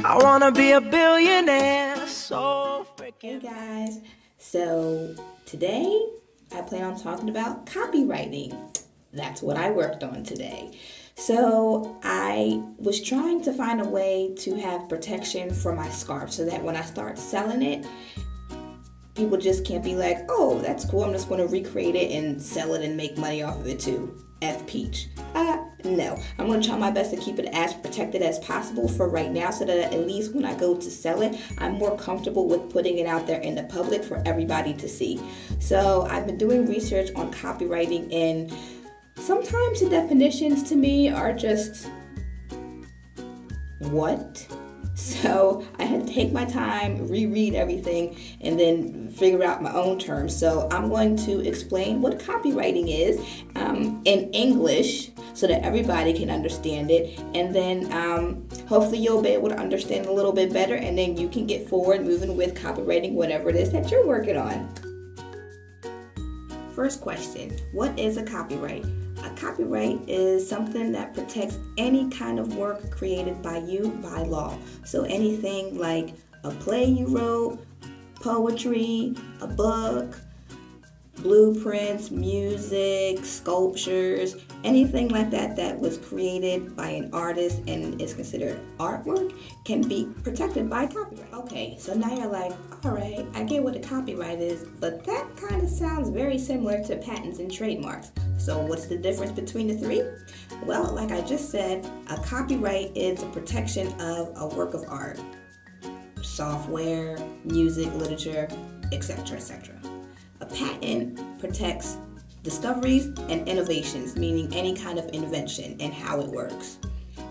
I wanna be a billionaire, so freaking. Hey guys, so today I plan on talking about copywriting. That's what I worked on today. So I was trying to find a way to have protection for my scarf so that when I start selling it, people just can't be like, oh, that's cool, I'm just going to recreate it and sell it and make money off of it too. F peach. No. I'm going to try my best to keep it as protected as possible for right now so that at least when I go to sell it, I'm more comfortable with putting it out there in the public for everybody to see. So I've been doing research on copywriting, and sometimes the definitions to me are just, what? So I had to take my time, reread everything, and then figure out my own terms. So I'm going to explain what copywriting is in English so that everybody can understand it. And then hopefully you'll be able to understand a little bit better, and then you can get forward moving with copywriting, whatever it is that you're working on. First question, what is a copyright? A copyright is something that protects any kind of work created by you by law. So anything like a play you wrote, poetry, a book, blueprints, music, sculptures, anything like that that was created by an artist and is considered artwork can be protected by copyright. Okay, so now you're like, all right, I get what a copyright is, but that kind of sounds very similar to patents and trademarks. So what's the difference between the three? Well, like I just said, a copyright is a protection of a work of art, software, music, literature, etc., etc. A patent protects discoveries and innovations, meaning any kind of invention and how it works.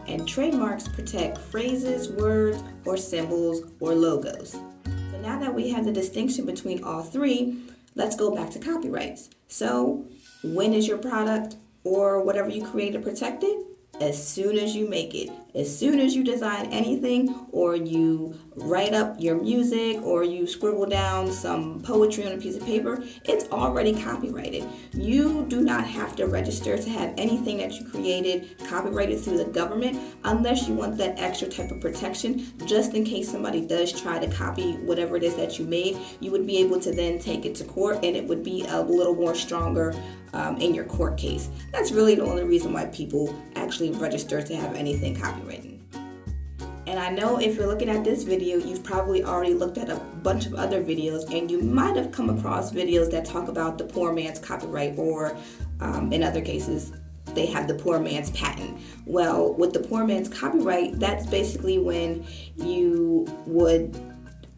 And trademarks protect phrases, words, or symbols, or logos. So now that we have the distinction between all three, let's go back to copyrights. So when is your product or whatever you created protected? As soon as you make it. As soon as you design anything, or you write up your music, or you scribble down some poetry on a piece of paper, it's already copyrighted. You do not have to register to have anything that you created copyrighted through the government unless you want that extra type of protection, just in case somebody does try to copy whatever it is that you made. You would be able to then take it to court, and it would be a little more stronger in your court case. That's really the only reason why people actually register to have anything copywritten. And I know if you're looking at this video, you've probably already looked at a bunch of other videos, and you might have come across videos that talk about the poor man's copyright, or in other cases, they have the poor man's patent. Well, with the poor man's copyright, that's basically when you would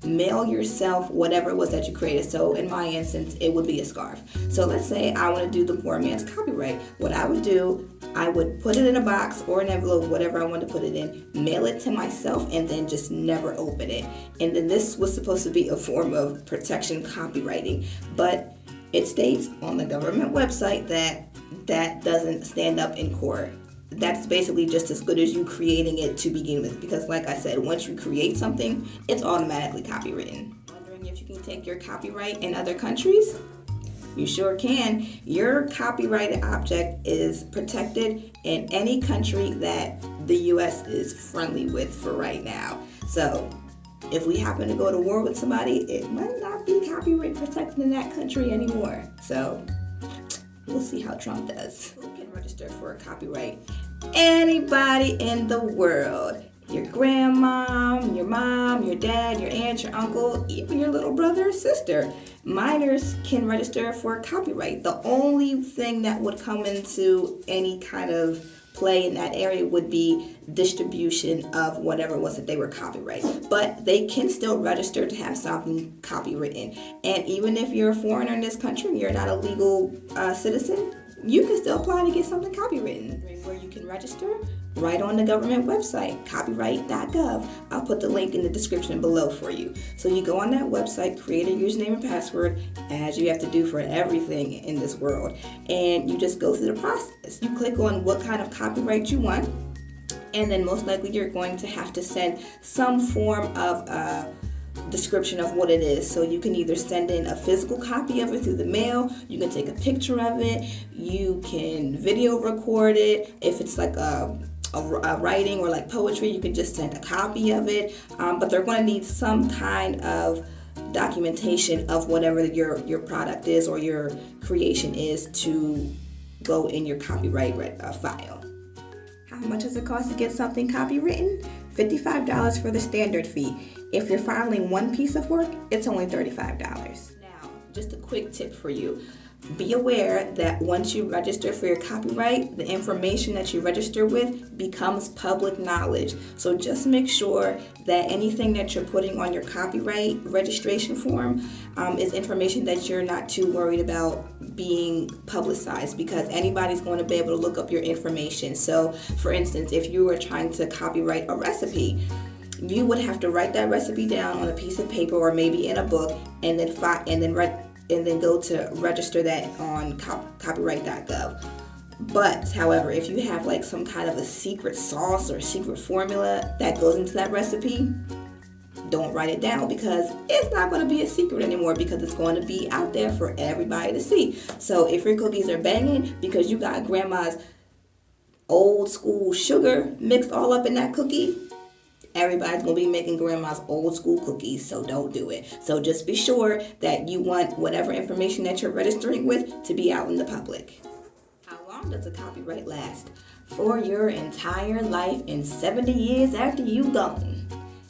mail yourself whatever it was that you created. So in my instance, it would be a scarf. So let's say I want to do the poor man's copyright. What I would do, I would put it in a box or an envelope, whatever I want to put it in, mail it to myself, and then just never open it. And then this was supposed to be a form of protection copywriting, but it states on the government website that that doesn't stand up in court. That's basically just as good as you creating it to begin with, because like I said, once you create something, it's automatically copywritten. Wondering if you can take your copyright in other countries? You sure can. Your copyrighted object is protected in any country that the US is friendly with for right now. So if we happen to go to war with somebody, it might not be copyright protected in that country anymore. So we'll see how Trump does. Who can register for a copyright? Anybody in the world. Your grandma, your mom, your dad, your aunt, your uncle, even your little brother or sister. Minors can register for a copyright. The only thing that would come into any kind of play in that area would be distribution of whatever it was that they were copyrighted. But they can still register to have something copywritten. And even if you're a foreigner in this country and you're not a legal citizen, you can still apply to get something copywritten. Where you can register? Right on the government website, copyright.gov. I'll put the link in the description below for you. So you go on that website, create a username and password, as you have to do for everything in this world. And you just go through the process. You click on what kind of copyright you want, and then most likely you're going to have to send some form of description of what it is. So you can either send in a physical copy of it through the mail, you can take a picture of it, you can video record it. If it's like a a writing or like poetry, you can just send a copy of it. But they're going to need some kind of documentation of whatever your product is or your creation is to go in your copyright file. How much does it cost to get something copywritten? $55 for the standard fee. If you're filing one piece of work, it's only $35. Now, just a quick tip for you. Be aware that once you register for your copyright, the information that you register with becomes public knowledge. So just make sure that anything that you're putting on your copyright registration form is information that you're not too worried about being publicized, because anybody's going to be able to look up your information. So for instance, if you were trying to copyright a recipe, you would have to write that recipe down on a piece of paper or maybe in a book, and then go to register that on copyright.gov. But however, if you have like some kind of a secret sauce or secret formula that goes into that recipe, don't write it down, because it's not going to be a secret anymore, because it's going to be out there for everybody to see. So if your cookies are banging because you got grandma's old school sugar mixed all up in that cookie, everybody's going to be making grandma's old school cookies, so don't do it. So just be sure that you want whatever information that you're registering with to be out in the public. How long does a copyright last? For your entire life and 70 years after you've gone.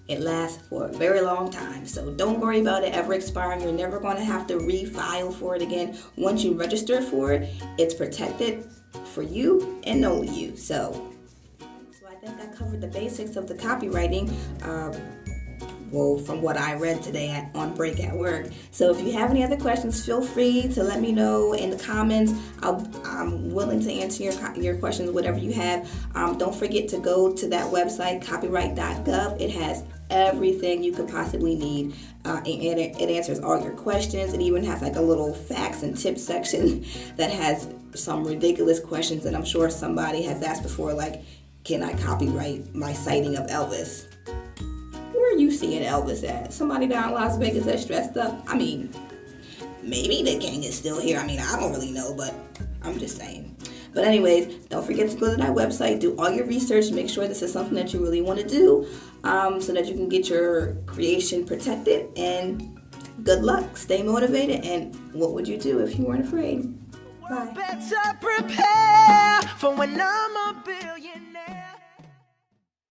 It lasts for a very long time, so don't worry about it ever expiring. You're never going to have to refile for it again. Once you register for it, it's protected for you and only you. So I think I covered the basics of the copywriting, from what I read today on break at work. So if you have any other questions, feel free to let me know in the comments. I'm willing to answer your questions, whatever you have. Don't forget to go to that website, copyright.gov. It has everything you could possibly need. And it answers all your questions. It even has like a little facts and tips section that has some ridiculous questions that I'm sure somebody has asked before, like, can I copyright my sighting of Elvis? Where are you seeing Elvis at? Somebody down in Las Vegas that's dressed up? I mean, maybe the king is still here. I mean, I don't really know, but I'm just saying. But anyways, don't forget to go to that website, do all your research, make sure this is something that you really want to do, so that you can get your creation protected. And good luck, stay motivated, and what would you do if you weren't afraid? Bye. Better prepare for when I'm a bit